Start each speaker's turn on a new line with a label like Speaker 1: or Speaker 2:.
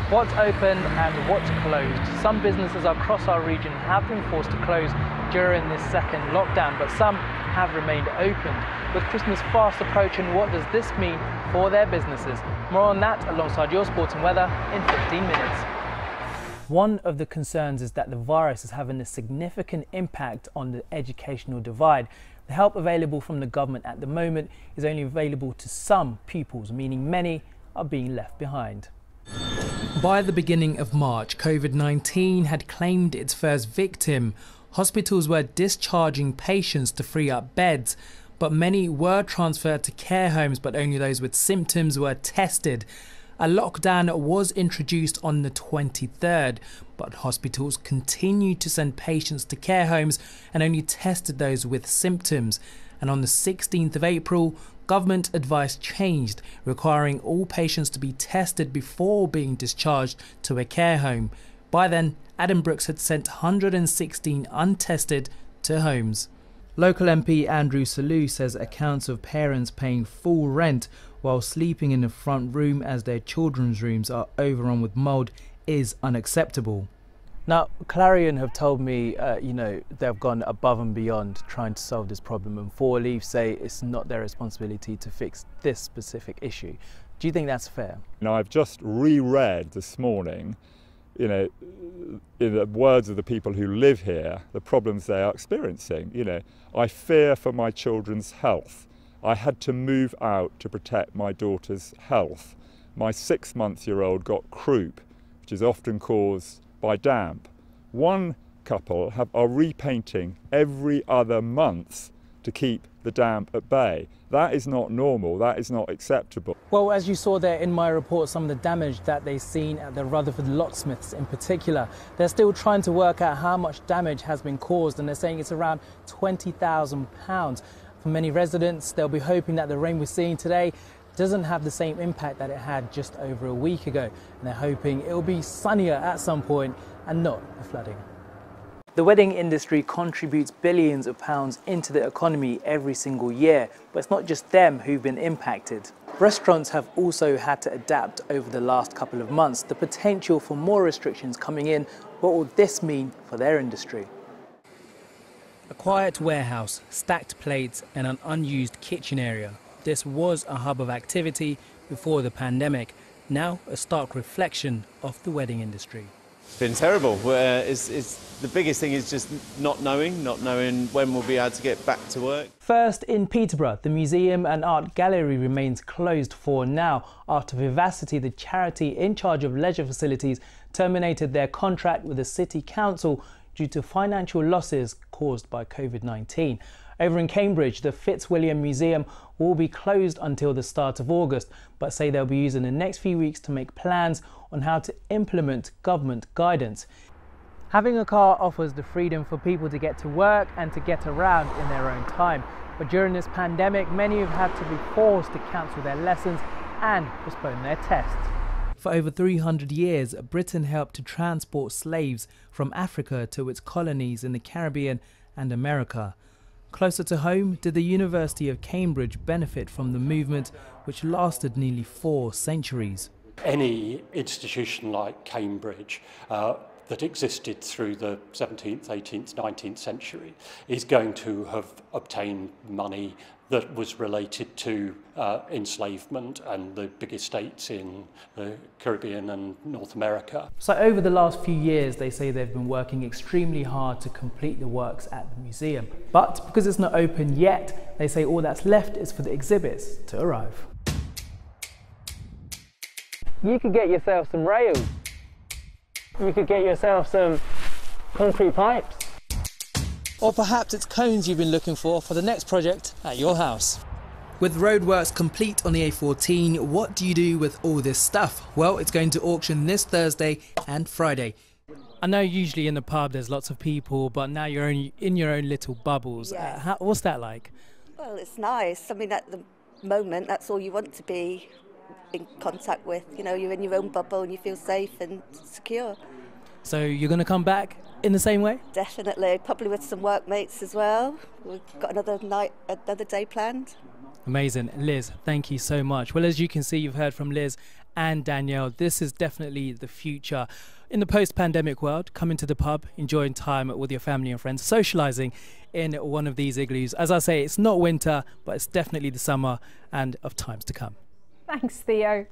Speaker 1: What's open and what's closed? Some businesses across our region have been forced to close during this second lockdown, but some have remained open. With Christmas fast approaching, what does this mean for their businesses? More on that alongside your sporting weather in 15 minutes. One of the concerns is that the virus is having a significant impact on the educational divide. The help available from the government at the moment is only available to some pupils, meaning many are being left behind. By the beginning of March, COVID-19 had claimed its first victim. Hospitals were discharging patients to free up beds, but many were transferred to care homes, but only those with symptoms were tested. A lockdown was introduced on the 23rd, but hospitals continued to send patients to care homes and only tested those with symptoms. And on the 16th of April, government advice changed, requiring all patients to be tested before being discharged to a care home. By then, Adam Brooks had sent 116 untested to homes. Local MP Andrew Selous says accounts of parents paying full rent while sleeping in the front room as their children's rooms are overrun with mould is unacceptable. Now, Clarion have told me, they've gone above and beyond trying to solve this problem, and Four Leaves say it's not their responsibility to fix this specific issue. Do you think that's fair?
Speaker 2: I've just reread this morning, in the words of the people who live here, the problems they are experiencing. I fear for my children's health. I had to move out to protect my daughter's health. My 6-month-old got croup, which is often caused by damp. One couple are repainting every other month to keep the damp at bay. That is not normal, that is not acceptable.
Speaker 1: Well, as you saw there in my report, some of the damage that they've seen at the Rutherford locksmiths in particular, they're still trying to work out how much damage has been caused, and they're saying it's around £20,000. For many residents, they'll be hoping that the rain we're seeing today doesn't have the same impact that it had just over a week ago, and they're hoping it'll be sunnier at some point and not the flooding. The wedding industry contributes billions of pounds into the economy every single year, but it's not just them who've been impacted. Restaurants have also had to adapt over the last couple of months. The potential for more restrictions coming in, what will this mean for their industry? A quiet warehouse, stacked plates and an unused kitchen area. This was a hub of activity before the pandemic, now a stark reflection of the wedding industry.
Speaker 3: It's been terrible. The biggest thing is just not knowing when we'll be able to get back to work.
Speaker 1: First, in Peterborough, the museum and art gallery remains closed for now after Vivacity, the charity in charge of leisure facilities, terminated their contract with the City Council due to financial losses caused by COVID-19. Over in Cambridge, the Fitzwilliam Museum will be closed until the start of August, but say they'll be using the next few weeks to make plans on how to implement government guidance. Having a car offers the freedom for people to get to work and to get around in their own time. But during this pandemic, many have had to be forced to cancel their lessons and postpone their tests. For over 300 years, Britain helped to transport slaves from Africa to its colonies in the Caribbean and America. Closer to home, did the University of Cambridge benefit from the movement, which lasted nearly 4 centuries?
Speaker 4: Any institution like Cambridge that existed through the 17th, 18th, 19th century is going to have obtained money that was related to enslavement and the big estates in the Caribbean and North America.
Speaker 1: So over the last few years, they say they've been working extremely hard to complete the works at the museum. But because it's not open yet, they say all that's left is for the exhibits to arrive. You could get yourself some rails. You could get yourself some concrete pipes. Or perhaps it's cones you've been looking for the next project at your house. With roadworks complete on the A14, what do you do with all this stuff? Well, it's going to auction this Thursday and Friday. I know usually in the pub there's lots of people, but now you're in your own little bubbles.
Speaker 5: Yes.
Speaker 1: What's that like?
Speaker 5: Well, it's nice. I mean, at the moment, that's all you want to be in contact with. You know, you're in your own bubble and you feel safe and secure.
Speaker 1: So you're going to come back in the same way?
Speaker 5: Definitely, probably with some workmates as well. We've got another day planned.
Speaker 1: Amazing. Liz, thank you so much. Well, as you can see, you've heard from Liz and Danielle. This is definitely the future in the post-pandemic world. Coming to the pub, enjoying time with your family and friends, socialising in one of these igloos. As I say, it's not winter, but it's definitely the summer and of times to come.
Speaker 6: Thanks, Theo.